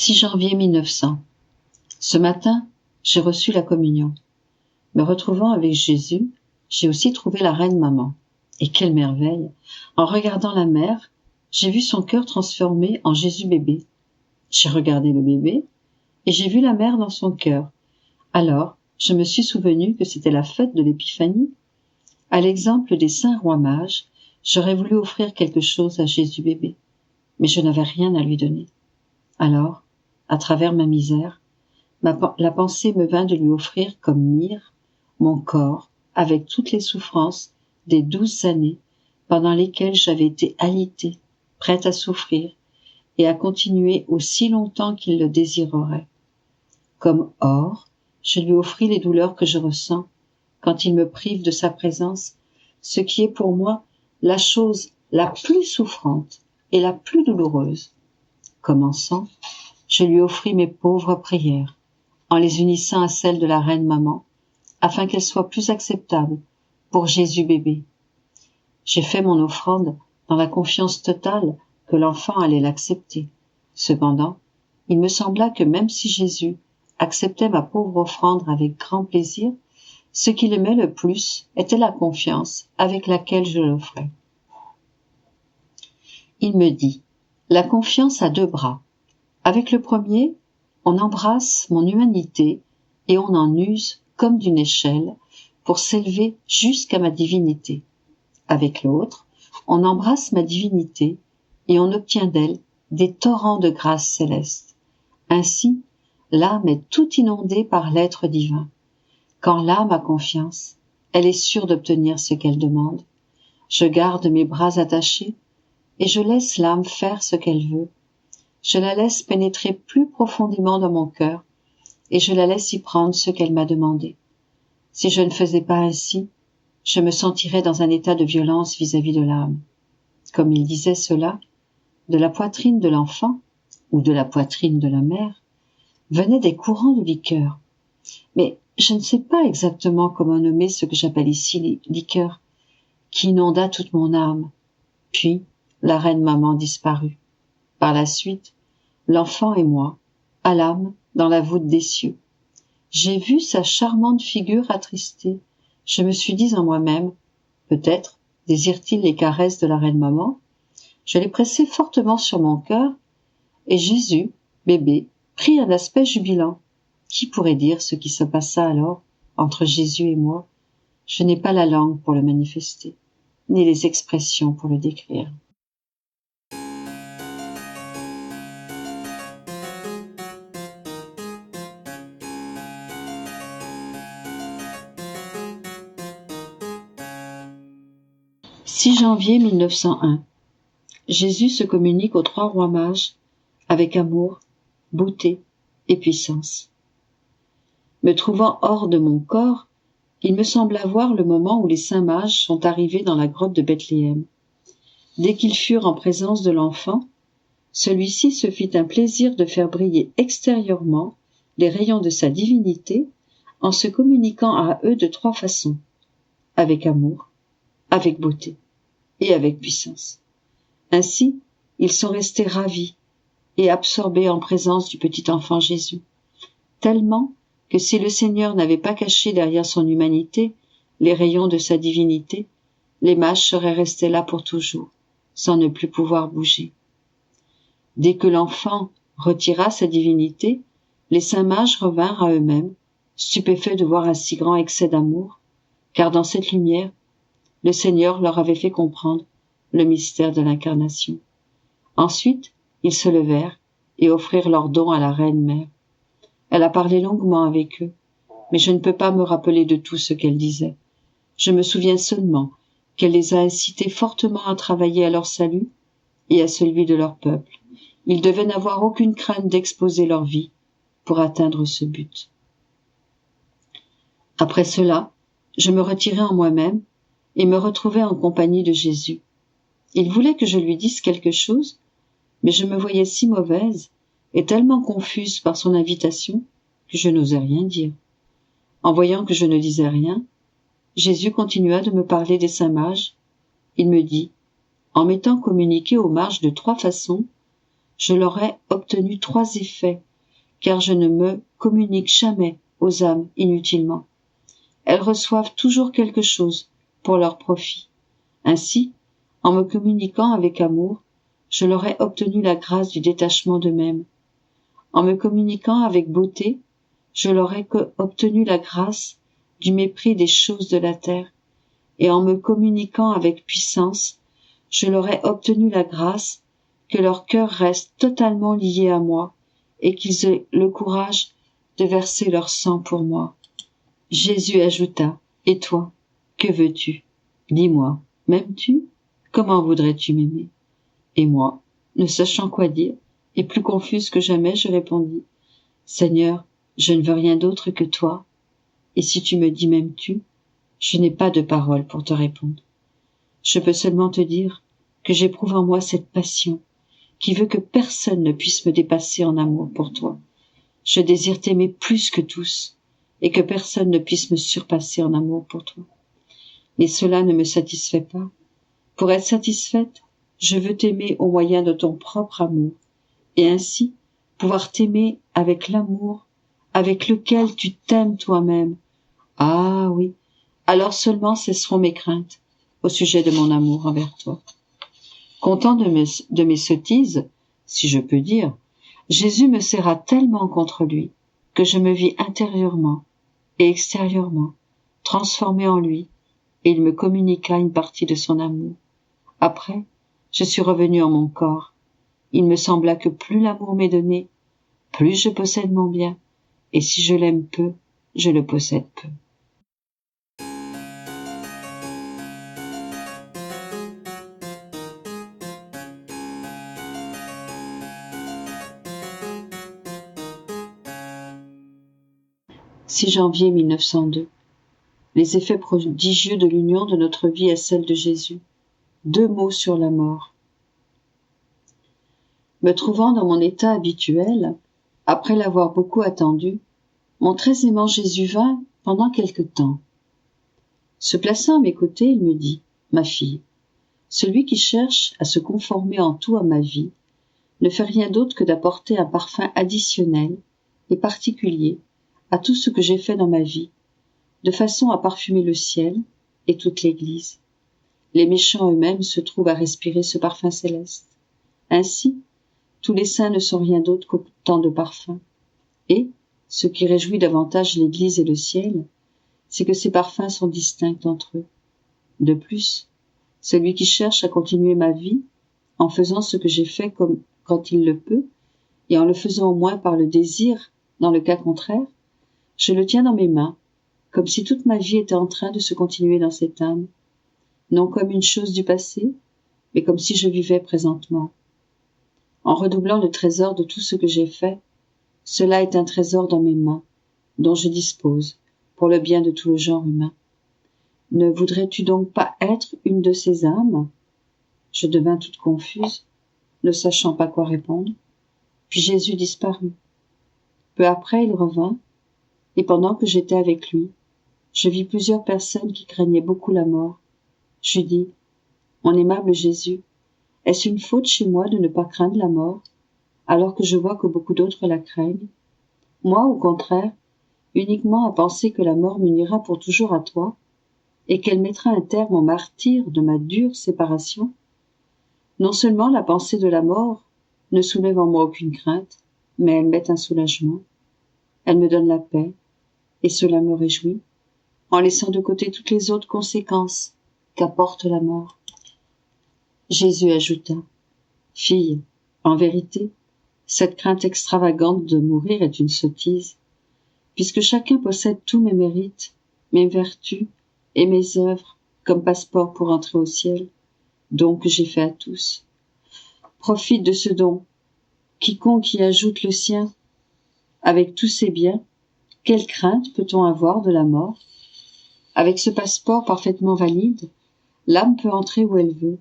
6 janvier 1900. Ce matin, j'ai reçu la communion. Me retrouvant avec Jésus, j'ai aussi trouvé la reine maman. Et quelle merveille! En regardant la mère, j'ai vu son cœur transformé en Jésus bébé. J'ai regardé le bébé et j'ai vu la mère dans son cœur. Alors, je me suis souvenu que c'était la fête de l'Épiphanie. À l'exemple des saints rois mages, j'aurais voulu offrir quelque chose à Jésus bébé, mais je n'avais rien à lui donner. Alors, à travers ma misère, la pensée me vint de lui offrir comme myrrhe mon corps avec toutes les souffrances des 12 années pendant lesquelles j'avais été alitée, prête à souffrir et à continuer aussi longtemps qu'il le désirerait. Comme or, je lui offris les douleurs que je ressens quand il me prive de sa présence, ce qui est pour moi la chose la plus souffrante et la plus douloureuse. Commençant, je lui offris mes pauvres prières, en les unissant à celles de la reine maman, afin qu'elles soient plus acceptables pour Jésus bébé. J'ai fait mon offrande dans la confiance totale que l'enfant allait l'accepter. Cependant, il me sembla que même si Jésus acceptait ma pauvre offrande avec grand plaisir, ce qu'il aimait le plus était la confiance avec laquelle je l'offrais. Il me dit, la confiance a 2 bras. Avec le premier, on embrasse mon humanité et on en use comme d'une échelle pour s'élever jusqu'à ma divinité. Avec l'autre, on embrasse ma divinité et on obtient d'elle des torrents de grâce céleste. Ainsi, l'âme est tout inondée par l'être divin. Quand l'âme a confiance, elle est sûre d'obtenir ce qu'elle demande. Je garde mes bras attachés et je laisse l'âme faire ce qu'elle veut. Je la laisse pénétrer plus profondément dans mon cœur et je la laisse y prendre ce qu'elle m'a demandé. Si je ne faisais pas ainsi, je me sentirais dans un état de violence vis-à-vis de l'âme. Comme il disait cela, de la poitrine de l'enfant ou de la poitrine de la mère venaient des courants de liqueur. Mais je ne sais pas exactement comment nommer ce que j'appelle ici liqueur, qui inonda toute mon âme. Puis, la reine maman disparut. Par la suite, l'enfant et moi, à l'âme, dans la voûte des cieux. J'ai vu sa charmante figure attristée. Je me suis dit en moi-même, peut-être désire-t-il les caresses de la reine maman. Je l'ai pressé fortement sur mon cœur, et Jésus, bébé, prit un aspect jubilant. Qui pourrait dire ce qui se passa alors entre Jésus et moi? Je n'ai pas la langue pour le manifester, ni les expressions pour le décrire. « 6 janvier 1901. Jésus se communique aux 3 rois mages avec amour, beauté et puissance. Me trouvant hors de mon corps, il me sembla voir le moment où les saints mages sont arrivés dans la grotte de Bethléem. Dès qu'ils furent en présence de l'enfant, celui-ci se fit un plaisir de faire briller extérieurement les rayons de sa divinité en se communiquant à eux de 3 façons, avec amour, avec beauté et avec puissance. Ainsi, ils sont restés ravis et absorbés en présence du petit enfant Jésus, tellement que si le Seigneur n'avait pas caché derrière son humanité les rayons de sa divinité, les mages seraient restés là pour toujours, sans ne plus pouvoir bouger. Dès que l'enfant retira sa divinité, les saints mages revinrent à eux-mêmes, stupéfaits de voir un si grand excès d'amour, car dans cette lumière, le Seigneur leur avait fait comprendre le mystère de l'incarnation. Ensuite, ils se levèrent et offrirent leurs dons à la reine mère. Elle a parlé longuement avec eux, mais je ne peux pas me rappeler de tout ce qu'elle disait. Je me souviens seulement qu'elle les a incités fortement à travailler à leur salut et à celui de leur peuple. Ils devaient n'avoir aucune crainte d'exposer leur vie pour atteindre ce but. Après cela, je me retirai en moi-même et me retrouvai en compagnie de Jésus. Il voulait que je lui dise quelque chose, mais je me voyais si mauvaise et tellement confuse par son invitation que je n'osais rien dire. En voyant que je ne disais rien, Jésus continua de me parler des saints mages. Il me dit, en m'étant communiqué aux mages de 3 façons, je leur ai obtenu 3 effets, car je ne me communique jamais aux âmes inutilement. Elles reçoivent toujours quelque chose pour leur profit. Ainsi, en me communiquant avec amour, je leur ai obtenu la grâce du détachement d'eux-mêmes. En me communiquant avec beauté, je leur ai obtenu la grâce du mépris des choses de la terre. Et en me communiquant avec puissance, je leur ai obtenu la grâce que leur cœur reste totalement lié à moi et qu'ils aient le courage de verser leur sang pour moi. Jésus ajouta, « Et toi, que veux-tu? Dis-moi, m'aimes-tu? Comment voudrais-tu m'aimer » Et moi, ne sachant quoi dire, et plus confuse que jamais, je répondis, « Seigneur, je ne veux rien d'autre que toi, et si tu me dis m'aimes-tu, je n'ai pas de parole pour te répondre. Je peux seulement te dire que j'éprouve en moi cette passion qui veut que personne ne puisse me dépasser en amour pour toi. Je désire t'aimer plus que tous, et que personne ne puisse me surpasser en amour pour toi. Mais cela ne me satisfait pas. Pour être satisfaite, je veux t'aimer au moyen de ton propre amour, et ainsi pouvoir t'aimer avec l'amour avec lequel tu t'aimes toi-même. Ah oui, alors seulement cesseront mes craintes au sujet de mon amour envers toi. Content de mes sottises, si je peux dire, Jésus me serra tellement contre lui que je me vis intérieurement et extérieurement transformée en lui, et il me communiqua une partie de son amour. Après, je suis revenue en mon corps. Il me sembla que plus l'amour m'est donné, plus je possède mon bien, et si je l'aime peu, je le possède peu. « 6 janvier 1902. Les effets prodigieux de l'union de notre vie à celle de Jésus. 2 mots sur la mort. Me trouvant dans mon état habituel, après l'avoir beaucoup attendu, mon très aimant Jésus vint pendant quelque temps. Se plaçant à mes côtés, il me dit, « Ma fille, celui qui cherche à se conformer en tout à ma vie ne fait rien d'autre que d'apporter un parfum additionnel et particulier à tout ce que j'ai fait dans ma vie, de façon à parfumer le ciel et toute l'Église. Les méchants eux-mêmes se trouvent à respirer ce parfum céleste. Ainsi, tous les saints ne sont rien d'autre qu'autant de parfums. Et, ce qui réjouit davantage l'Église et le ciel, c'est que ces parfums sont distincts entre eux. De plus, celui qui cherche à continuer ma vie, en faisant ce que j'ai fait comme quand il le peut, et en le faisant au moins par le désir, dans le cas contraire, je le tiens dans mes mains, comme si toute ma vie était en train de se continuer dans cette âme, non comme une chose du passé, mais comme si je vivais présentement. En redoublant le trésor de tout ce que j'ai fait, cela est un trésor dans mes mains, dont je dispose, pour le bien de tout le genre humain. Ne voudrais-tu donc pas être une de ces âmes ? Je devins toute confuse, ne sachant pas quoi répondre. Puis Jésus disparut. Peu après, il revint, et pendant que j'étais avec lui, je vis plusieurs personnes qui craignaient beaucoup la mort. Je dis, « Mon aimable Jésus, est-ce une faute chez moi de ne pas craindre la mort, alors que je vois que beaucoup d'autres la craignent? Moi, au contraire, uniquement à penser que la mort m'unira pour toujours à toi, et qu'elle mettra un terme au martyre de ma dure séparation. Non seulement la pensée de la mort ne soulève en moi aucune crainte, mais elle m'est un soulagement. Elle me donne la paix, et cela me réjouit, en laissant de côté toutes les autres conséquences qu'apporte la mort. » Jésus ajouta, « Fille, en vérité, cette crainte extravagante de mourir est une sottise, puisque chacun possède tous mes mérites, mes vertus et mes œuvres comme passeport pour entrer au ciel, don que j'ai fait à tous. Profite de ce don. Quiconque y ajoute le sien, avec tous ses biens, quelle crainte peut-on avoir de la mort? Avec ce passeport parfaitement valide, l'âme peut entrer où elle veut.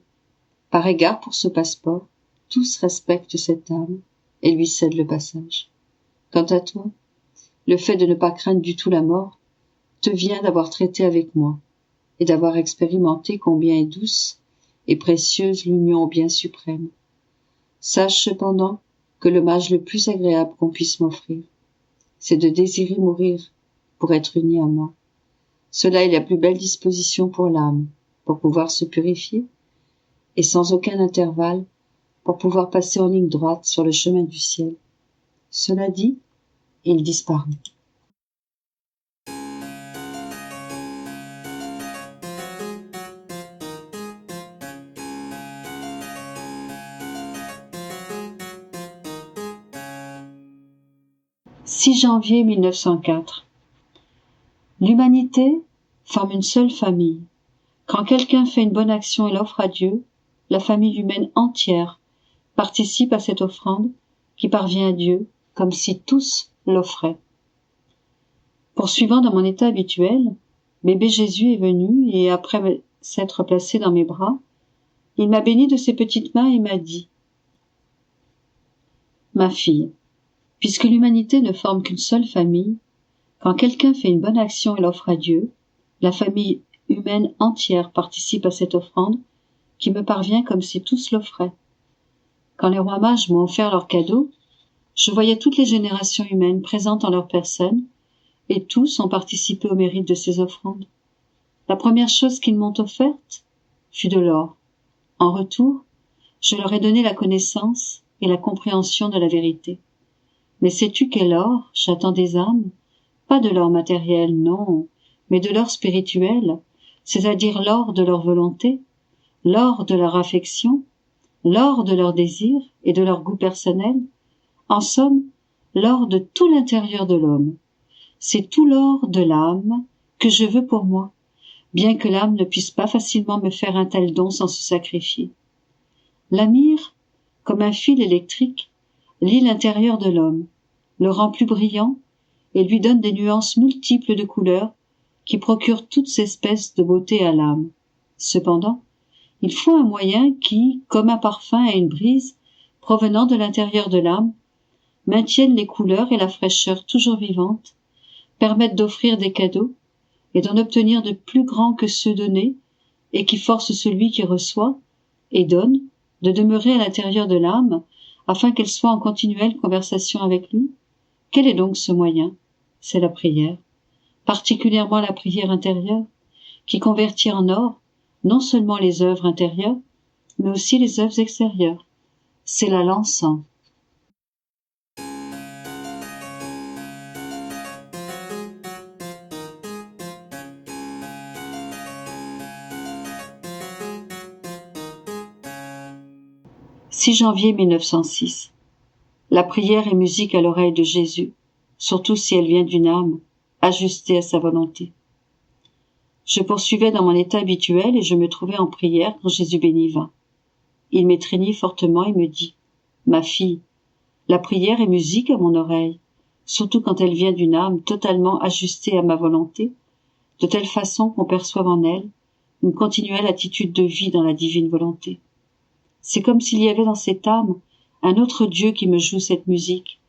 Par égard pour ce passeport, tous respectent cette âme et lui cèdent le passage. Quant à toi, le fait de ne pas craindre du tout la mort te vient d'avoir traité avec moi et d'avoir expérimenté combien est douce et précieuse l'union au bien suprême. Sache cependant que l'hommage le plus agréable qu'on puisse m'offrir, c'est de désirer mourir pour être uni à moi. Cela est la plus belle disposition pour l'âme, pour pouvoir se purifier, et sans aucun intervalle, pour pouvoir passer en ligne droite sur le chemin du ciel. Cela dit, il disparut. « 6 janvier 1904. L'humanité forme une seule famille. Quand quelqu'un fait une bonne action et l'offre à Dieu, la famille humaine entière participe à cette offrande qui parvient à Dieu comme si tous l'offraient. Poursuivant dans mon état habituel, bébé Jésus est venu et après s'être placé dans mes bras, il m'a béni de ses petites mains et m'a dit : « Ma fille, puisque l'humanité ne forme qu'une seule famille, quand quelqu'un fait une bonne action et l'offre à Dieu, la famille humaine entière participe à cette offrande qui me parvient comme si tous l'offraient. Quand les rois mages m'ont offert leurs cadeaux, je voyais toutes les générations humaines présentes en leur personne, et tous ont participé au mérite de ces offrandes. La première chose qu'ils m'ont offerte fut de l'or. En retour, je leur ai donné la connaissance et la compréhension de la vérité. Mais sais-tu quel or j'attends des âmes ? Pas de l'or matériel, non, mais de l'or spirituel, c'est-à-dire l'or de leur volonté, l'or de leur affection, l'or de leur désir et de leur goût personnel, en somme, l'or de tout l'intérieur de l'homme. C'est tout l'or de l'âme que je veux pour moi, bien que l'âme ne puisse pas facilement me faire un tel don sans se sacrifier. La myrrhe, comme un fil électrique, lie l'intérieur de l'homme, le rend plus brillant et lui donne des nuances multiples de couleurs qui procurent toutes espèces de beauté à l'âme. Cependant, il faut un moyen qui, comme un parfum et une brise, provenant de l'intérieur de l'âme, maintiennent les couleurs et la fraîcheur toujours vivantes, permettent d'offrir des cadeaux et d'en obtenir de plus grands que ceux donnés, et qui forcent celui qui reçoit et donne de demeurer à l'intérieur de l'âme afin qu'elle soit en continuelle conversation avec lui. Quel est donc ce moyen ? C'est la prière, particulièrement la prière intérieure, qui convertit en or non seulement les œuvres intérieures, mais aussi les œuvres extérieures. C'est là l'encens. « 6 janvier 1906. La prière est musique à l'oreille de Jésus, surtout si elle vient d'une âme ajustée à sa volonté. Je poursuivais dans mon état habituel et je me trouvais en prière quand Jésus béni vint. Il m'étreignit fortement et me dit : « Ma fille, la prière est musique à mon oreille, surtout quand elle vient d'une âme totalement ajustée à ma volonté, de telle façon qu'on perçoive en elle une continuelle attitude de vie dans la divine volonté. C'est comme s'il y avait dans cette âme un autre Dieu qui me joue cette musique.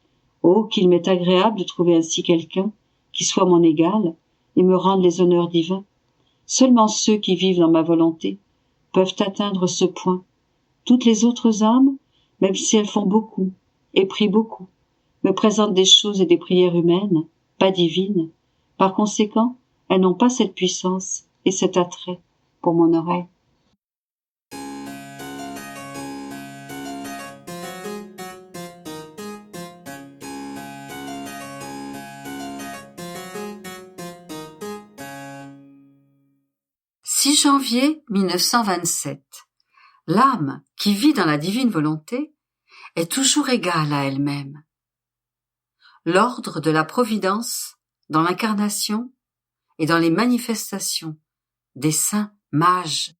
Oh, qu'il m'est agréable de trouver ainsi quelqu'un qui soit mon égal et me rende les honneurs divins. Seulement ceux qui vivent dans ma volonté peuvent atteindre ce point. Toutes les autres âmes, même si elles font beaucoup et prient beaucoup, me présentent des choses et des prières humaines, pas divines. Par conséquent, elles n'ont pas cette puissance et cet attrait pour mon oreille. « 6 janvier 1927. L'âme qui vit dans la divine volonté est toujours égale à elle-même. L'ordre de la providence dans l'incarnation et dans les manifestations des saints mages.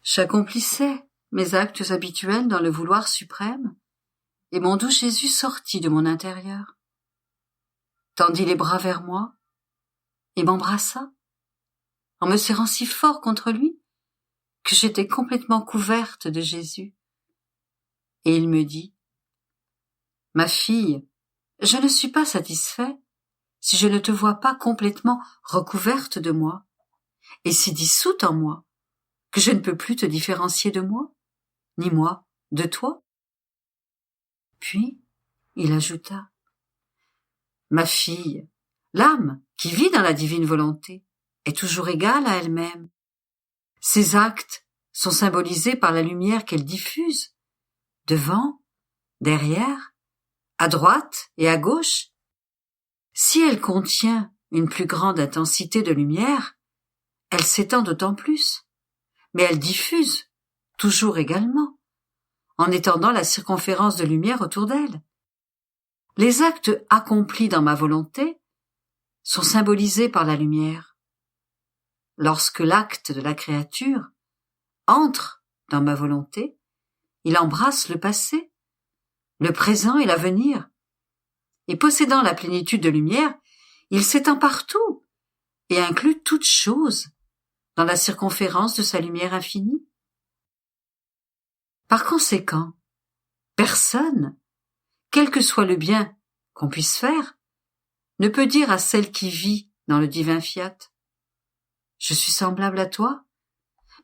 J'accomplissais mes actes habituels dans le vouloir suprême, et mon doux Jésus sortit de mon intérieur, tendit les bras vers moi et m'embrassa, en me serrant si fort contre lui que j'étais complètement couverte de Jésus. Et il me dit : « Ma fille, je ne suis pas satisfait si je ne te vois pas complètement recouverte de moi, et si dissoute en moi, que je ne peux plus te différencier de moi. ni moi de toi. Puis, il ajouta, ma fille, l'âme qui vit dans la divine volonté est toujours égale à elle-même. Ses actes sont symbolisés par la lumière qu'elle diffuse, devant, derrière, à droite et à gauche. Si elle contient une plus grande intensité de lumière, elle s'étend d'autant plus, mais elle diffuse toujours également, en étendant la circonférence de lumière autour d'elle. Les actes accomplis dans ma volonté sont symbolisés par la lumière. Lorsque l'acte de la créature entre dans ma volonté, il embrasse le passé, le présent et l'avenir, et possédant la plénitude de lumière, il s'étend partout et inclut toute chose dans la circonférence de sa lumière infinie. Par conséquent, personne, quel que soit le bien qu'on puisse faire, ne peut dire à celle qui vit dans le divin fiat « Je suis semblable à toi »,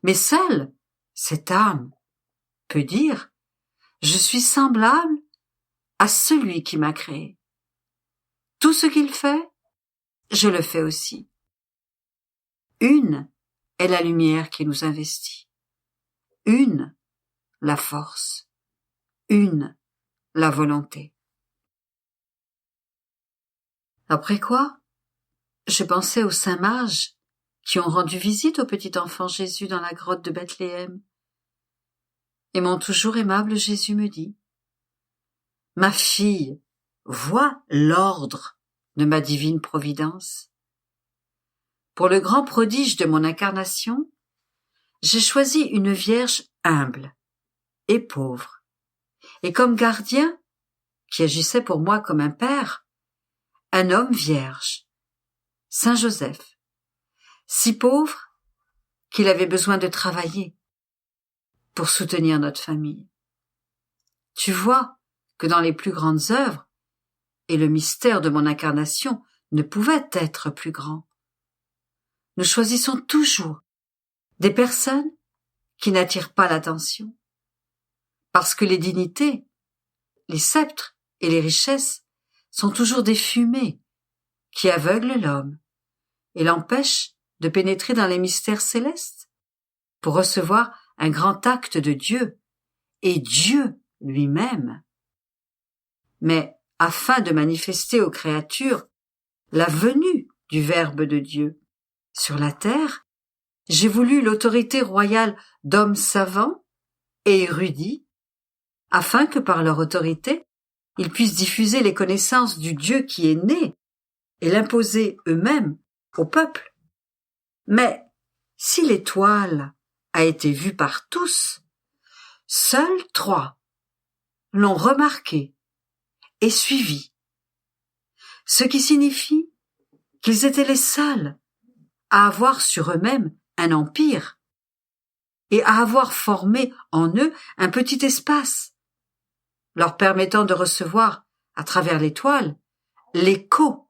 mais seule cette âme peut dire « Je suis semblable à celui qui m'a créé. Tout ce qu'il fait, je le fais aussi. » Une est la lumière qui nous investit, une la force, une la volonté. Après quoi, je pensais aux saints mages qui ont rendu visite au petit enfant Jésus dans la grotte de Bethléem. Et mon toujours aimable Jésus me dit « Ma fille, vois l'ordre de ma divine providence. Pour le grand prodige de mon incarnation, j'ai choisi une vierge humble et pauvre, et comme gardien, qui agissait pour moi comme un père, un homme vierge, Saint Joseph, si pauvre qu'il avait besoin de travailler pour soutenir notre famille. Tu vois que dans les plus grandes œuvres, et le mystère de mon incarnation ne pouvait être plus grand, nous choisissons toujours des personnes qui n'attirent pas l'attention, parce que les dignités, les sceptres et les richesses sont toujours des fumées qui aveuglent l'homme et l'empêchent de pénétrer dans les mystères célestes pour recevoir un grand acte de Dieu et Dieu lui-même. Mais afin de manifester aux créatures la venue du Verbe de Dieu sur la terre, j'ai voulu l'autorité royale d'hommes savants et érudits, afin que par leur autorité, ils puissent diffuser les connaissances du Dieu qui est né et l'imposer eux-mêmes au peuple. Mais si l'étoile a été vue par tous, seuls 3 l'ont remarquée et suivie, ce qui signifie qu'ils étaient les seuls à avoir sur eux-mêmes un empire et à avoir formé en eux un petit espace, leur permettant de recevoir, à travers l'étoile, l'écho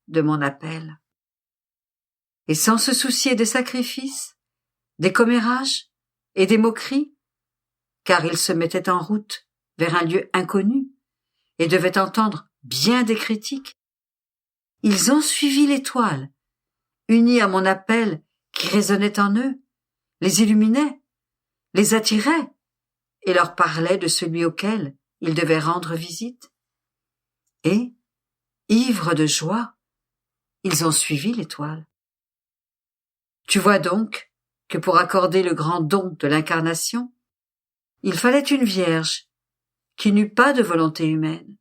de mon appel. Et sans se soucier des sacrifices, des commérages et des moqueries, car ils se mettaient en route vers un lieu inconnu et devaient entendre bien des critiques, ils ont suivi l'étoile, unis à mon appel qui résonnait en eux, les illuminait, les attirait et leur parlait de celui auquel ils devaient rendre visite. Et, ivres de joie, ils ont suivi l'étoile. Tu vois donc que pour accorder le grand don de l'incarnation, il fallait une vierge qui n'eût pas de volonté humaine,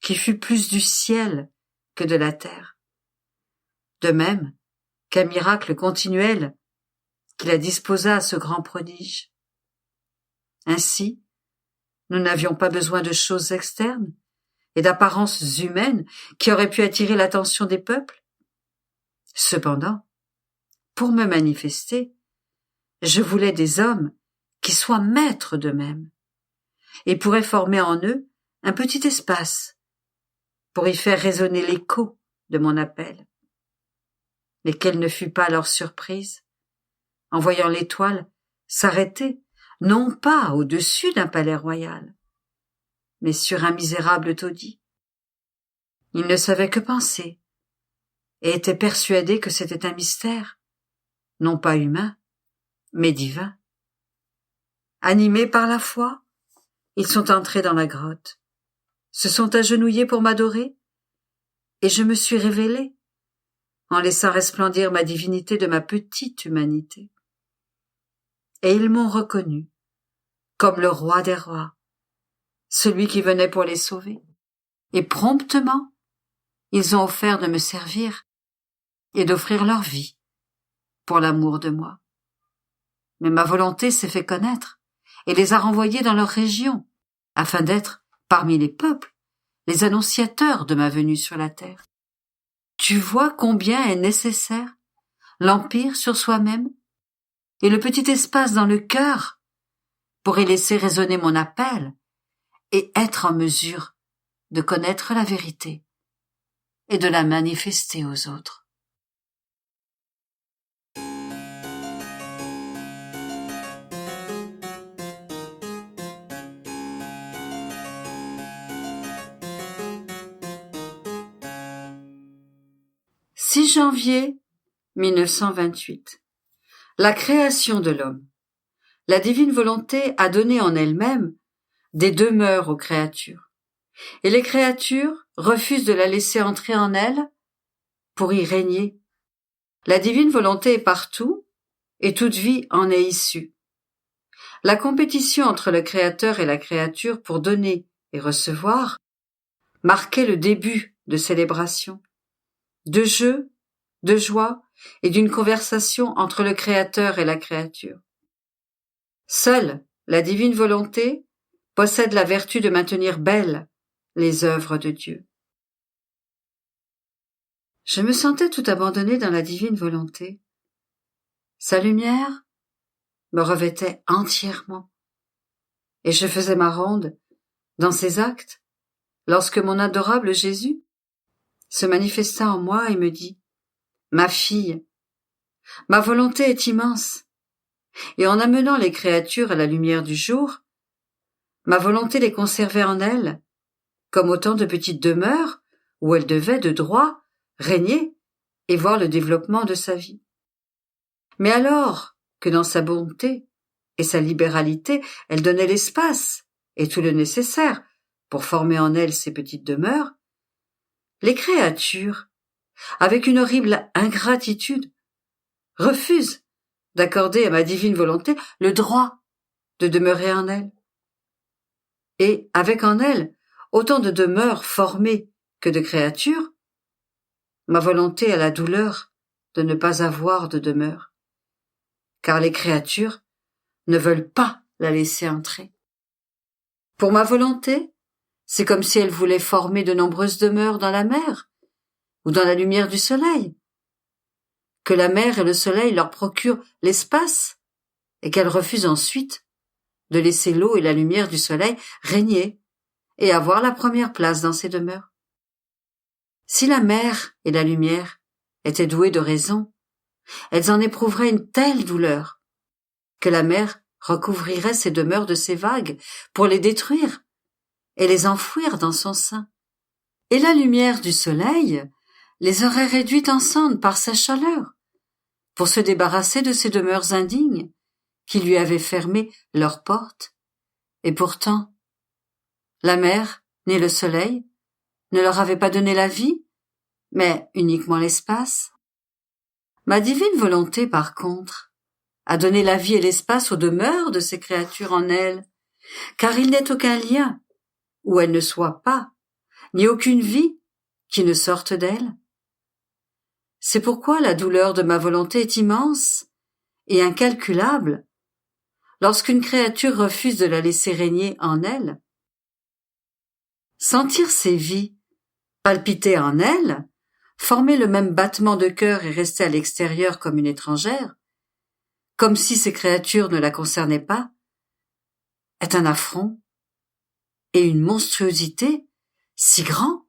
qui fût plus du ciel que de la terre. De même qu'un miracle continuel qui la disposa à ce grand prodige. Ainsi, nous n'avions pas besoin de choses externes et d'apparences humaines qui auraient pu attirer l'attention des peuples. Cependant, pour me manifester, je voulais des hommes qui soient maîtres d'eux-mêmes et pourraient former en eux un petit espace pour y faire résonner l'écho de mon appel. Mais quelle ne fut pas leur surprise en voyant l'étoile s'arrêter non pas au-dessus d'un palais royal, mais sur un misérable taudis. Il ne savait que penser, et était persuadé que c'était un mystère, non pas humain, mais divin. Animés par la foi, ils sont entrés dans la grotte, se sont agenouillés pour m'adorer, et je me suis révélée, en laissant resplendir ma divinité de ma petite humanité. Et ils m'ont reconnu, comme le roi des rois, celui qui venait pour les sauver. Et promptement, ils ont offert de me servir et d'offrir leur vie pour l'amour de moi. Mais ma volonté s'est fait connaître et les a renvoyés dans leur région, afin d'être, parmi les peuples, les annonciateurs de ma venue sur la terre. Tu vois combien est nécessaire l'empire sur soi-même et le petit espace dans le cœur pour y laisser résonner mon appel et être en mesure de connaître la vérité et de la manifester aux autres. « 6 janvier 1928. La création de l'homme. La divine volonté a donné en elle-même des demeures aux créatures, et les créatures refusent de la laisser entrer en elles pour y régner. La divine volonté est partout, et toute vie en est issue. La compétition entre le créateur et la créature pour donner et recevoir marquait le début de célébration, de jeu, de joie et d'une conversation entre le créateur et la créature. Seule la divine volonté possède la vertu de maintenir belles les œuvres de Dieu. Je me sentais tout abandonnée dans la divine volonté. Sa lumière me revêtait entièrement, et je faisais ma ronde dans ses actes lorsque mon adorable Jésus se manifesta en moi et me dit « Ma fille, ma volonté est immense, et en amenant les créatures à la lumière du jour, ma volonté les conservait en elles, comme autant de petites demeures où elle devait, de droit, régner et voir le développement de sa vie. Mais alors que dans sa bonté et sa libéralité, elle donnait l'espace et tout le nécessaire pour former en elle ces petites demeures, les créatures, avec une horrible ingratitude, refusent d'accorder à ma divine volonté le droit de demeurer en elle. Et avec en elle autant de demeures formées que de créatures, ma volonté a la douleur de ne pas avoir de demeure, car les créatures ne veulent pas la laisser entrer. Pour ma volonté, c'est comme si elle voulait former de nombreuses demeures dans la mer ou dans la lumière du soleil, que la mer et le soleil leur procurent l'espace et qu'elles refusent ensuite de laisser l'eau et la lumière du soleil régner et avoir la première place dans ces demeures. Si la mer et la lumière étaient douées de raison, elles en éprouveraient une telle douleur que la mer recouvrirait ces demeures de ses vagues pour les détruire et les enfouir dans son sein. Et la lumière du soleil les aurait réduites en cendres par sa chaleur, pour se débarrasser de ces demeures indignes qui lui avaient fermé leurs portes. Et pourtant, la mer ni le soleil ne leur avaient pas donné la vie, mais uniquement l'espace. Ma divine volonté, par contre, a donné la vie et l'espace aux demeures de ces créatures en elle, car il n'est aucun lien où elles ne soient pas, ni aucune vie qui ne sorte d'elles. C'est pourquoi la douleur de ma volonté est immense et incalculable lorsqu'une créature refuse de la laisser régner en elle. Sentir ces vies palpiter en elle, former le même battement de cœur et rester à l'extérieur comme une étrangère, comme si ces créatures ne la concernaient pas, est un affront et une monstruosité si grand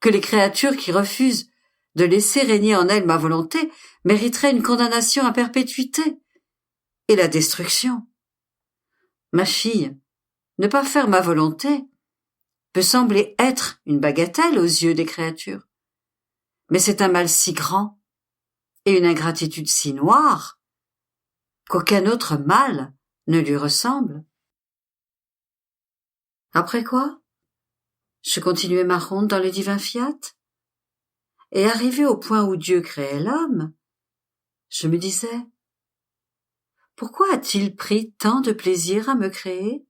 que les créatures qui refusent de laisser régner en elles ma volonté mériteraient une condamnation à perpétuité et la destruction. Ma fille, ne pas faire ma volonté peut sembler être une bagatelle aux yeux des créatures, mais c'est un mal si grand et une ingratitude si noire qu'aucun autre mal ne lui ressemble. Après quoi, je continuais ma ronde dans le divin fiat, et arrivé au point où Dieu créait l'homme, je me disais, pourquoi a-t-il pris tant de plaisir à me créer?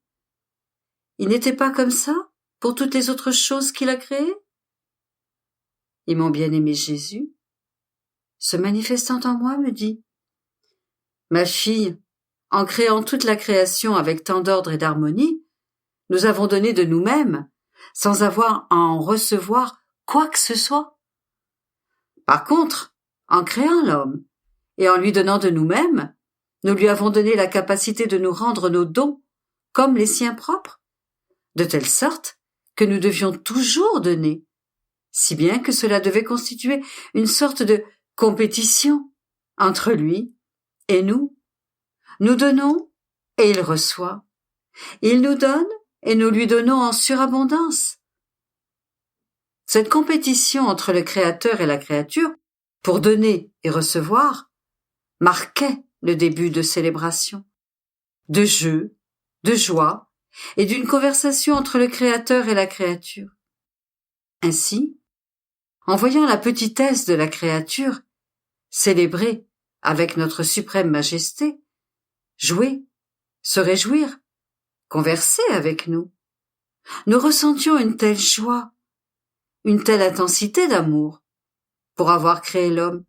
Il n'était pas comme ça pour toutes les autres choses qu'il a créées? Et mon bien-aimé Jésus, se manifestant en moi, me dit, ma fille, en créant toute la création avec tant d'ordre et d'harmonie, nous avons donné de nous-mêmes, sans avoir à en recevoir quoi que ce soit. Par contre, en créant l'homme et en lui donnant de nous-mêmes, nous lui avons donné la capacité de nous rendre nos dons comme les siens propres, de telle sorte que nous devions toujours donner, si bien que cela devait constituer une sorte de compétition entre lui et nous. Nous donnons et il reçoit. Il nous donne et nous lui donnons en surabondance. Cette compétition entre le Créateur et la créature, pour donner et recevoir, marquait le début de célébration, de jeu, de joie et d'une conversation entre le Créateur et la créature. Ainsi, en voyant la petitesse de la créature célébrer avec notre suprême majesté, jouer, se réjouir, converser avec nous, nous ressentions une telle joie, une telle intensité d'amour pour avoir créé l'homme,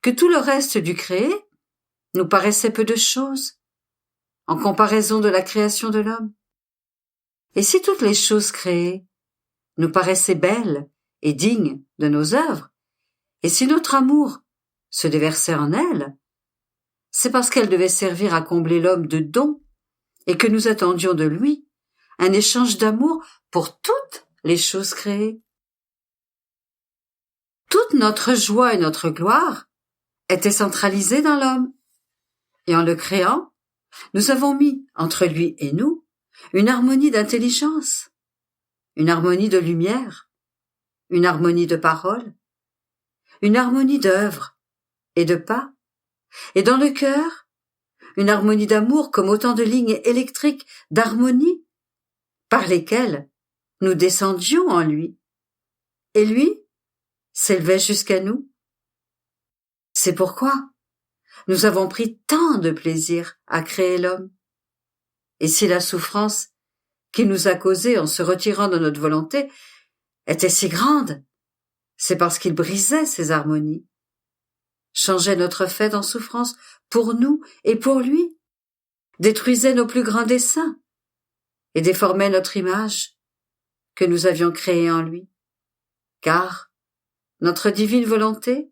que tout le reste du créé nous paraissait peu de choses en comparaison de la création de l'homme. Et si toutes les choses créées nous paraissaient belles et dignes de nos œuvres, et si notre amour se déversait en elles, c'est parce qu'elles devaient servir à combler l'homme de dons et que nous attendions de lui un échange d'amour pour toutes les choses créées. Toute notre joie et notre gloire étaient centralisées dans l'homme, et en le créant, nous avons mis entre lui et nous une harmonie d'intelligence, une harmonie de lumière, une harmonie de parole, une harmonie d'œuvre et de pas, et dans le cœur, une harmonie d'amour comme autant de lignes électriques d'harmonie par lesquelles nous descendions en lui, et lui s'élevait jusqu'à nous. C'est pourquoi nous avons pris tant de plaisir à créer l'homme. Et si la souffrance qu'il nous a causée en se retirant de notre volonté était si grande, c'est parce qu'il brisait ces harmonies, changeait notre fait en souffrance pour nous et pour lui, détruisait nos plus grands desseins et déformait notre image que nous avions créée en lui. Car notre divine volonté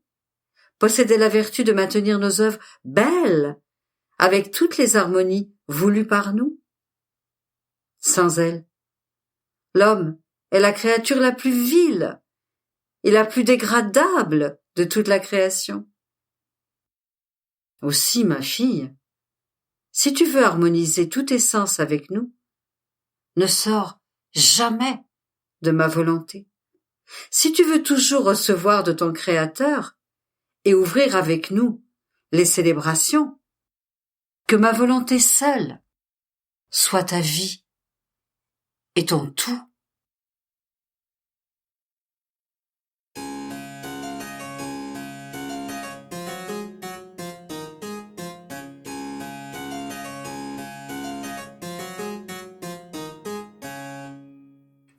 possédait la vertu de maintenir nos œuvres belles avec toutes les harmonies voulues par nous. Sans elle, l'homme est la créature la plus vile et la plus dégradable de toute la création. Aussi, ma fille, si tu veux harmoniser tous tes sens avec nous, ne sors jamais de ma volonté. Si tu veux toujours recevoir de ton Créateur et ouvrir avec nous les célébrations, que ma volonté seule soit ta vie et ton tout.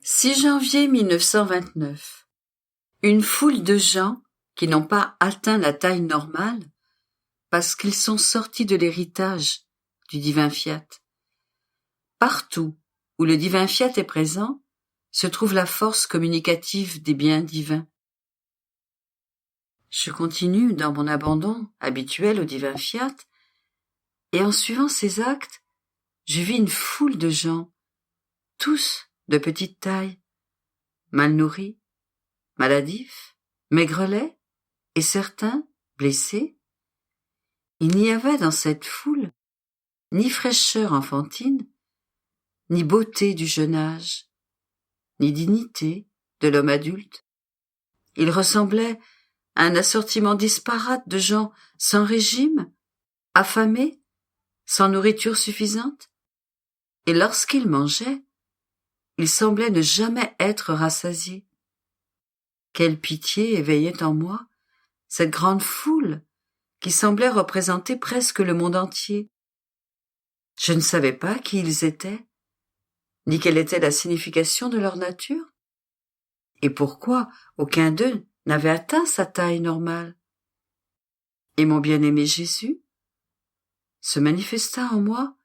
« 6 janvier 1929. Une foule de gens qui n'ont pas atteint la taille normale parce qu'ils sont sortis de l'héritage du divin fiat. Partout où le divin fiat est présent, se trouve la force communicative des biens divins. Je continue dans mon abandon habituel au divin fiat, et en suivant ces actes, je vis une foule de gens, tous de petite taille, mal nourris, maladifs, maigrelets, et certains blessés. Il n'y avait dans cette foule ni fraîcheur enfantine, ni beauté du jeune âge, ni dignité de l'homme adulte. Il ressemblait à un assortiment disparate de gens sans régime, affamés, sans nourriture suffisante. Et lorsqu'il mangeait, il semblait ne jamais être rassasié. Quelle pitié éveillait en moi cette grande foule qui semblait représenter presque le monde entier. Je ne savais pas qui ils étaient, ni quelle était la signification de leur nature, et pourquoi aucun d'eux n'avait atteint sa taille normale. Et mon bien-aimé Jésus se manifesta en moi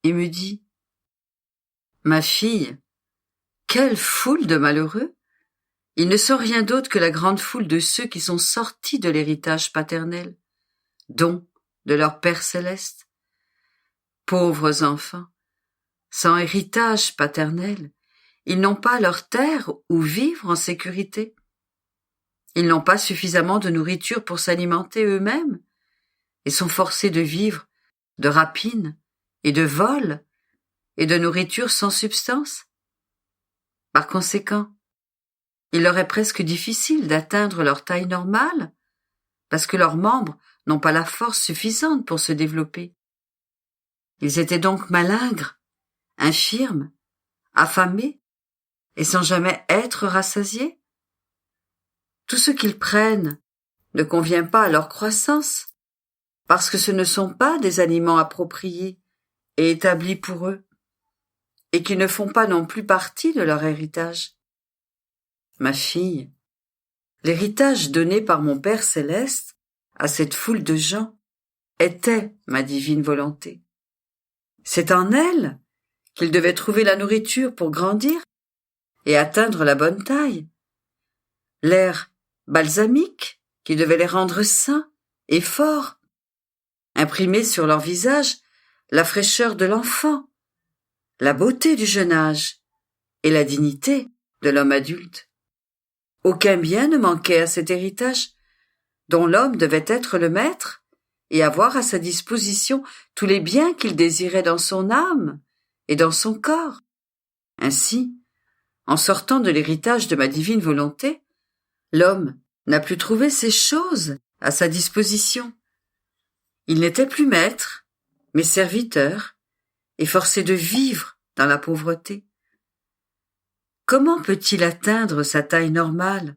et me dit : « Ma fille, quelle foule de malheureux ! Ils ne sont rien d'autre que la grande foule de ceux qui sont sortis de l'héritage paternel, don de leur Père céleste. Pauvres enfants, sans héritage paternel, ils n'ont pas leur terre où vivre en sécurité. Ils n'ont pas suffisamment de nourriture pour s'alimenter eux-mêmes et sont forcés de vivre de rapines et de vols et de nourriture sans substance. Par conséquent, il leur est presque difficile d'atteindre leur taille normale parce que leurs membres n'ont pas la force suffisante pour se développer. Ils étaient donc malingres, infirmes, affamés et sans jamais être rassasiés. Tout ce qu'ils prennent ne convient pas à leur croissance parce que ce ne sont pas des aliments appropriés et établis pour eux et qui ne font pas non plus partie de leur héritage. Ma fille, l'héritage donné par mon Père céleste à cette foule de gens était ma divine volonté. C'est en elle qu'ils devaient trouver la nourriture pour grandir et atteindre la bonne taille, l'air balsamique qui devait les rendre sains et forts, imprimer sur leur visage la fraîcheur de l'enfant, la beauté du jeune âge et la dignité de l'homme adulte. Aucun bien ne manquait à cet héritage, dont l'homme devait être le maître et avoir à sa disposition tous les biens qu'il désirait dans son âme et dans son corps. Ainsi, en sortant de l'héritage de ma divine volonté, l'homme n'a plus trouvé ces choses à sa disposition. Il n'était plus maître, mais serviteur, et forcé de vivre dans la pauvreté. Comment peut-il atteindre sa taille normale ?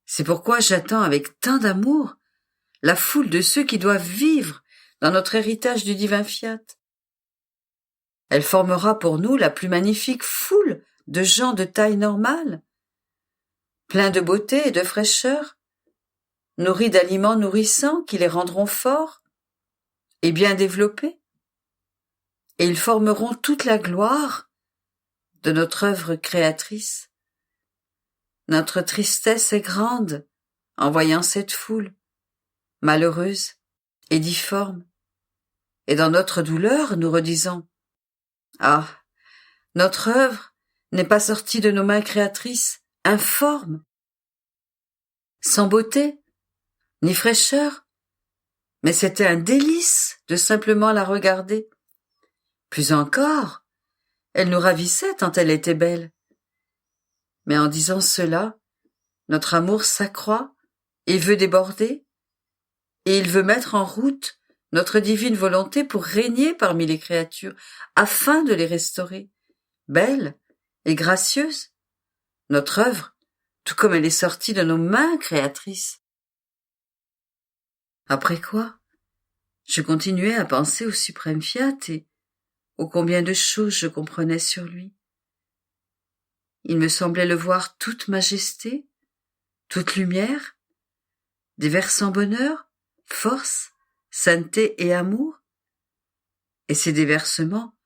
C'est pourquoi j'attends avec tant d'amour la foule de ceux qui doivent vivre dans notre héritage du divin fiat. Elle formera pour nous la plus magnifique foule de gens de taille normale, pleins de beauté et de fraîcheur, nourris d'aliments nourrissants qui les rendront forts et bien développés. Et ils formeront toute la gloire de notre œuvre créatrice. Notre tristesse est grande en voyant cette foule, malheureuse et difforme. Et dans notre douleur, nous redisons : ah, notre œuvre n'est pas sortie de nos mains créatrices, informes, sans beauté, ni fraîcheur, mais c'était un délice de simplement la regarder. Plus encore, elle nous ravissait tant elle était belle. Mais en disant cela, notre amour s'accroît et veut déborder, et il veut mettre en route notre divine volonté pour régner parmi les créatures, afin de les restaurer, belles et gracieuses, notre œuvre, tout comme elle est sortie de nos mains créatrices. Après quoi, je continuais à penser au suprême fiat et ô combien de choses je comprenais sur lui. Il me semblait le voir toute majesté, toute lumière, déversant bonheur, force, sainteté et amour, et ces déversements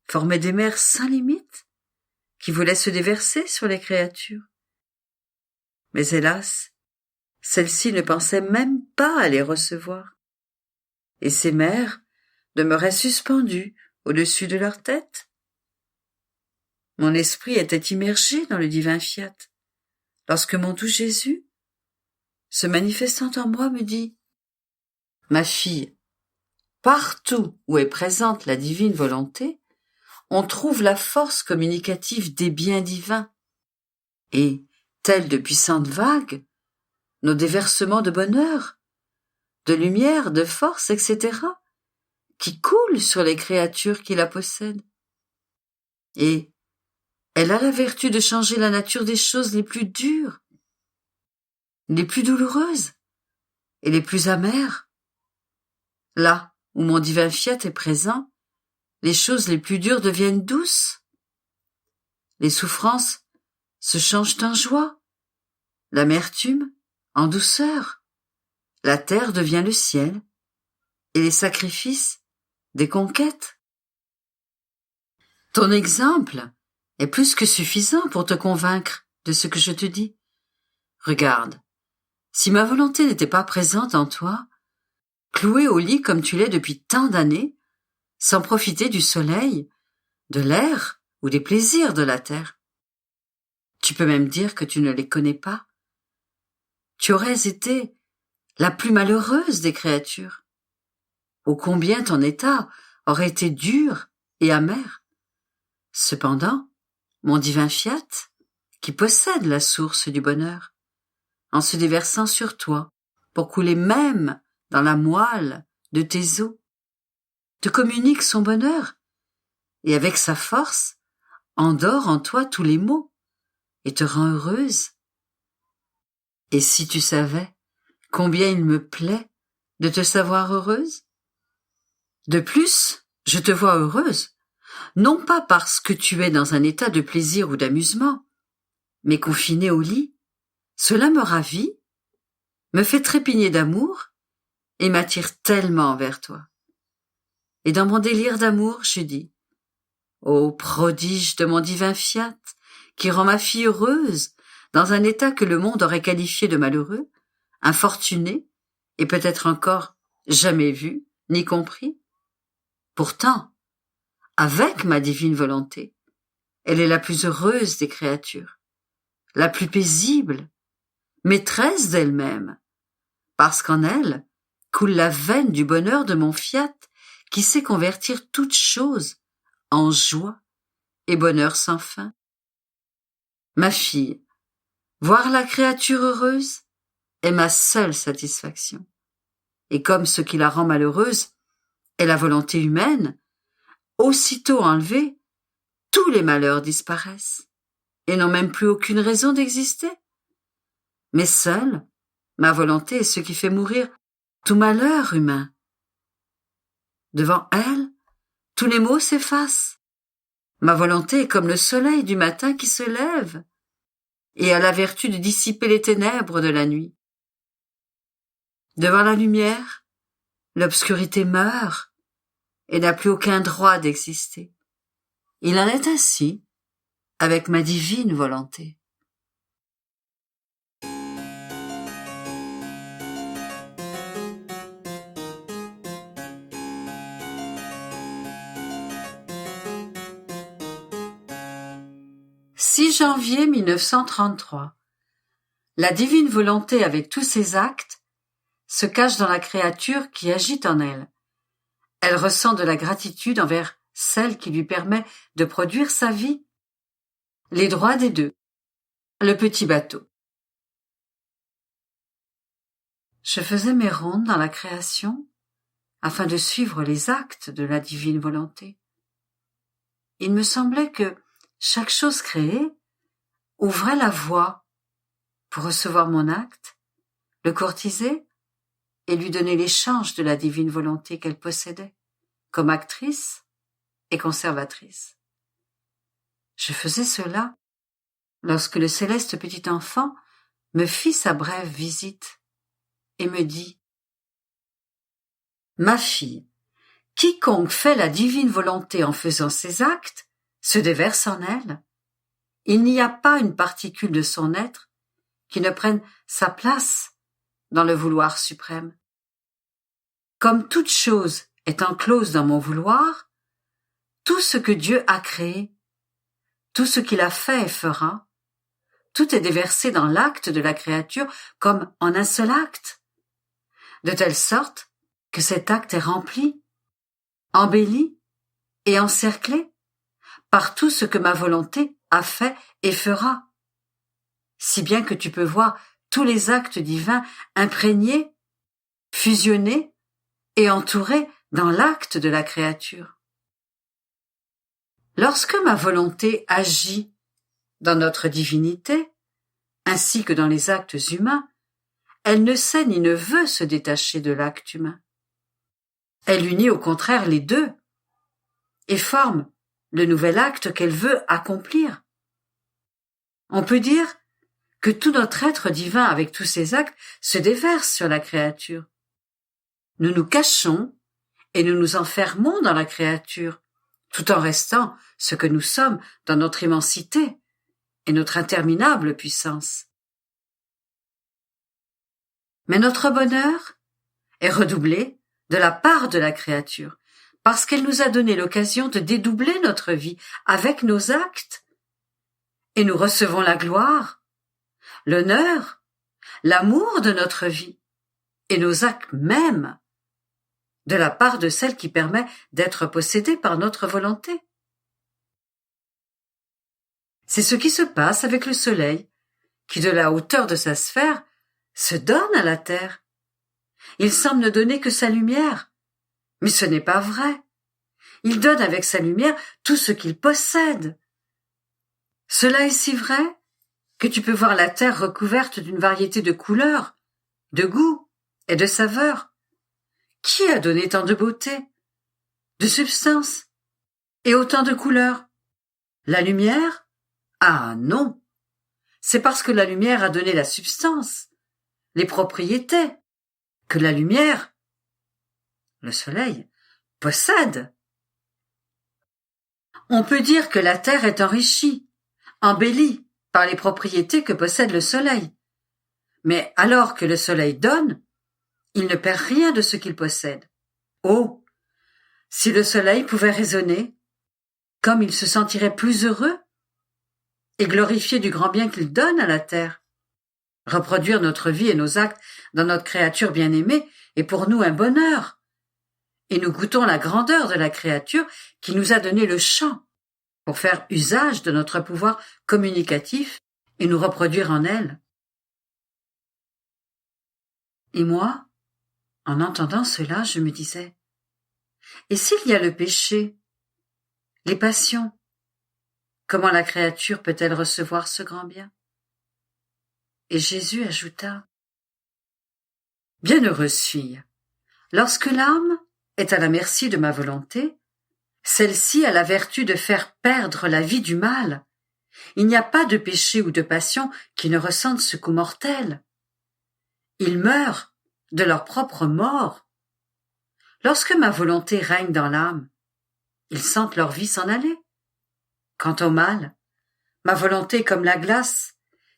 formaient des mers sans limite qui voulaient se déverser sur les créatures. Mais hélas, celles-ci ne pensaient même pas à les recevoir, et ces mers demeuraient suspendues au-dessus de leur tête. Mon esprit était immergé dans le divin fiat, lorsque mon doux Jésus, se manifestant en moi, me dit : « Ma fille, partout où est présente la divine volonté, on trouve la force communicative des biens divins, et, tels de puissantes vagues, nos déversements de bonheur, de lumière, de force, etc., qui coulent sur les créatures qui la possèdent. Et elle a la vertu de changer la nature des choses les plus dures, les plus douloureuses et les plus amères. Là où mon divin fiat est présent, les choses les plus dures deviennent douces. Les souffrances se changent en joie, l'amertume en douceur, la terre devient le ciel, et les sacrifices des conquêtes. Ton exemple est plus que suffisant pour te convaincre de ce que je te dis. Regarde, si ma volonté n'était pas présente en toi, cloué au lit comme tu l'es depuis tant d'années, sans profiter du soleil, de l'air ou des plaisirs de la terre. Tu peux même dire que tu ne les connais pas. Tu aurais été la plus malheureuse des créatures. Ô combien ton état aurait été dur et amer. Cependant, mon divin fiat, qui possède la source du bonheur, en se déversant sur toi, pour couler même dans la moelle de tes os, te communique son bonheur, et avec sa force, endort en toi tous les maux, et te rend heureuse. Et si tu savais combien il me plaît de te savoir heureuse? De plus, je te vois heureuse, non pas parce que tu es dans un état de plaisir ou d'amusement, mais confinée au lit. Cela me ravit, me fait trépigner d'amour et m'attire tellement vers toi. Et dans mon délire d'amour, je dis, ô prodige de mon divin fiat, qui rend ma fille heureuse dans un état que le monde aurait qualifié de malheureux, infortuné, et peut-être encore jamais vu, ni compris. Pourtant, avec ma divine volonté, elle est la plus heureuse des créatures, la plus paisible, maîtresse d'elle-même, parce qu'en elle coule la veine du bonheur de mon fiat qui sait convertir toute chose en joie et bonheur sans fin. Ma fille, voir la créature heureuse est ma seule satisfaction. Et comme ce qui la rend malheureuse est la volonté humaine, aussitôt enlevée, tous les malheurs disparaissent et n'ont même plus aucune raison d'exister. Mais seule, ma volonté est ce qui fait mourir tout malheur humain. Devant elle, tous les maux s'effacent. Ma volonté est comme le soleil du matin qui se lève et a la vertu de dissiper les ténèbres de la nuit. Devant la lumière, l'obscurité meurt et n'a plus aucun droit d'exister. Il en est ainsi avec ma divine volonté. « 6 janvier 1933. La divine volonté avec tous ses actes se cache dans la créature qui agit en elle. Elle ressent de la gratitude envers celle qui lui permet de produire sa vie. Les droits des deux. Le petit bateau. Je faisais mes rondes dans la création afin de suivre les actes de la divine volonté. Il me semblait que chaque chose créée ouvrait la voie pour recevoir mon acte, le courtiser et lui donner l'échange de la divine volonté qu'elle possédait, comme actrice et conservatrice. Je faisais cela lorsque le céleste petit enfant me fit sa brève visite et me dit « Ma fille, quiconque fait la divine volonté en faisant ses actes se déverse en elle. Il n'y a pas une particule de son être qui ne prenne sa place dans le vouloir suprême. Comme toute chose est enclose dans mon vouloir, tout ce que Dieu a créé, tout ce qu'il a fait et fera, tout est déversé dans l'acte de la créature comme en un seul acte, de telle sorte que cet acte est rempli, embelli et encerclé par tout ce que ma volonté a fait et fera, si bien que tu peux voir tous les actes divins imprégnés, fusionnés et entourés dans l'acte de la créature. Lorsque ma volonté agit dans notre divinité, ainsi que dans les actes humains, elle ne sait ni ne veut se détacher de l'acte humain. Elle unit au contraire les deux et forme le nouvel acte qu'elle veut accomplir. On peut dire que tout notre être divin avec tous ses actes se déverse sur la créature. Nous nous cachons et nous nous enfermons dans la créature, tout en restant ce que nous sommes dans notre immensité et notre interminable puissance. Mais notre bonheur est redoublé de la part de la créature, parce qu'elle nous a donné l'occasion de dédoubler notre vie avec nos actes, et nous recevons la gloire, l'honneur, l'amour de notre vie, et nos actes mêmes, de la part de celle qui permet d'être possédée par notre volonté. C'est ce qui se passe avec le soleil, qui de la hauteur de sa sphère se donne à la terre. Il semble ne donner que sa lumière, mais ce n'est pas vrai. Il donne avec sa lumière tout ce qu'il possède. Cela est si vrai que tu peux voir la terre recouverte d'une variété de couleurs, de goûts et de saveurs. Qui a donné tant de beauté, de substance et autant de couleurs? La lumière? Ah non! C'est parce que la lumière a donné la substance, les propriétés, que la lumière, le soleil, possède. On peut dire que la terre est enrichie, embellie par les propriétés que possède le soleil. Mais alors que le soleil donne, il ne perd rien de ce qu'il possède. Oh, si le soleil pouvait raisonner, comme il se sentirait plus heureux et glorifié du grand bien qu'il donne à la terre. Reproduire notre vie et nos actes dans notre créature bien-aimée est pour nous un bonheur. Et nous goûtons la grandeur de la créature qui nous a donné le chant pour faire usage de notre pouvoir communicatif et nous reproduire en elle. Et moi, en entendant cela, je me disais, et s'il y a le péché, les passions, comment la créature peut-elle recevoir ce grand bien? Et Jésus ajouta, bienheureuse fille, lorsque l'âme est à la merci de ma volonté, celle-ci a la vertu de faire perdre la vie du mal. Il n'y a pas de péché ou de passion qui ne ressentent ce coup mortel. Ils meurent de leur propre mort. Lorsque ma volonté règne dans l'âme, ils sentent leur vie s'en aller. Quant au mal, ma volonté est comme la glace,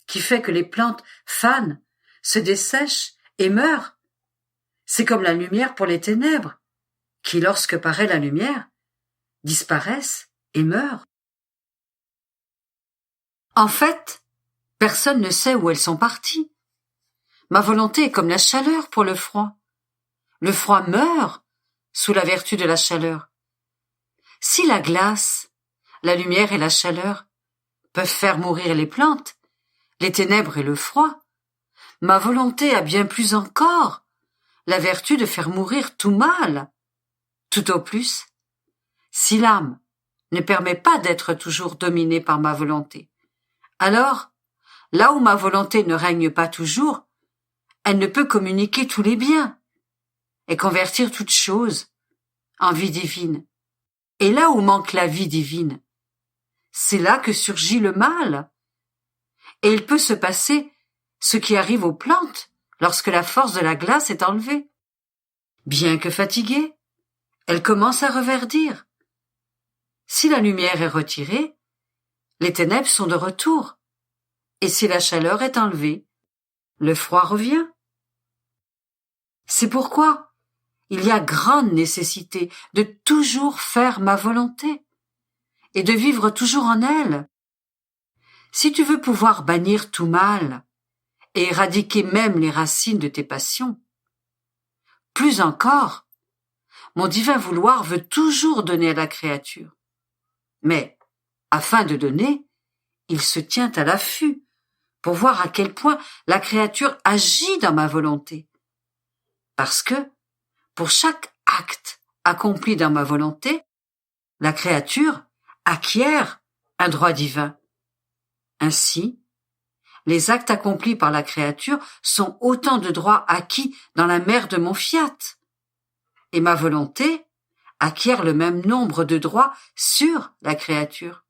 qui fait que les plantes fanent, se dessèchent et meurent. C'est comme la lumière pour les ténèbres, qui, lorsque paraît la lumière, disparaissent et meurent. En fait, personne ne sait où elles sont parties. Ma volonté est comme la chaleur pour le froid. Le froid meurt sous la vertu de la chaleur. Si la glace, la lumière et la chaleur peuvent faire mourir les plantes, les ténèbres et le froid, ma volonté a bien plus encore la vertu de faire mourir tout mal. Tout au plus, si l'âme ne permet pas d'être toujours dominée par ma volonté, alors, là où ma volonté ne règne pas toujours, elle ne peut communiquer tous les biens et convertir toutes choses en vie divine. Et là où manque la vie divine, c'est là que surgit le mal. Et il peut se passer ce qui arrive aux plantes lorsque la force de la glace est enlevée. Bien que fatiguées, elles commencent à reverdir. Si la lumière est retirée, les ténèbres sont de retour. Et si la chaleur est enlevée, le froid revient. C'est pourquoi il y a grande nécessité de toujours faire ma volonté et de vivre toujours en elle. Si tu veux pouvoir bannir tout mal et éradiquer même les racines de tes passions, plus encore, mon divin vouloir veut toujours donner à la créature. Mais afin de donner, il se tient à l'affût pour voir à quel point la créature agit dans ma volonté. Parce que, pour chaque acte accompli dans ma volonté, la créature acquiert un droit divin. Ainsi, les actes accomplis par la créature sont autant de droits acquis dans la mer de mon fiat, et ma volonté acquiert le même nombre de droits sur la créature.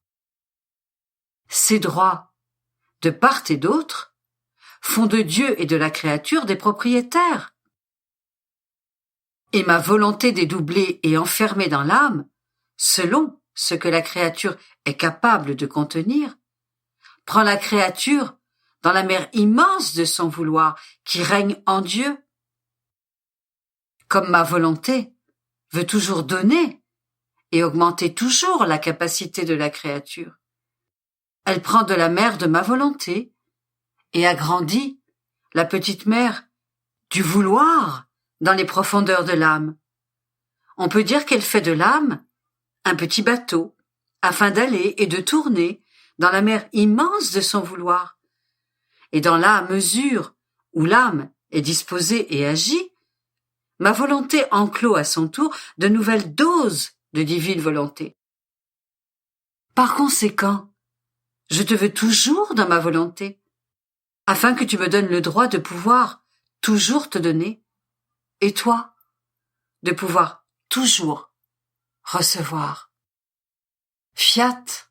Ces droits, de part et d'autre, font de Dieu et de la créature des propriétaires. Et ma volonté dédoublée et enfermée dans l'âme, selon ce que la créature est capable de contenir, prend la créature dans la mer immense de son vouloir qui règne en Dieu. Comme ma volonté veut toujours donner et augmenter toujours la capacité de la créature, elle prend de la mer de ma volonté et agrandit la petite mer du vouloir dans les profondeurs de l'âme. On peut dire qu'elle fait de l'âme un petit bateau afin d'aller et de tourner dans la mer immense de son vouloir. Et dans la mesure où l'âme est disposée et agit, ma volonté enclôt à son tour de nouvelles doses de divine volonté. Par conséquent, je te veux toujours dans ma volonté, afin que tu me donnes le droit de pouvoir toujours te donner, et toi, de pouvoir toujours recevoir. Fiat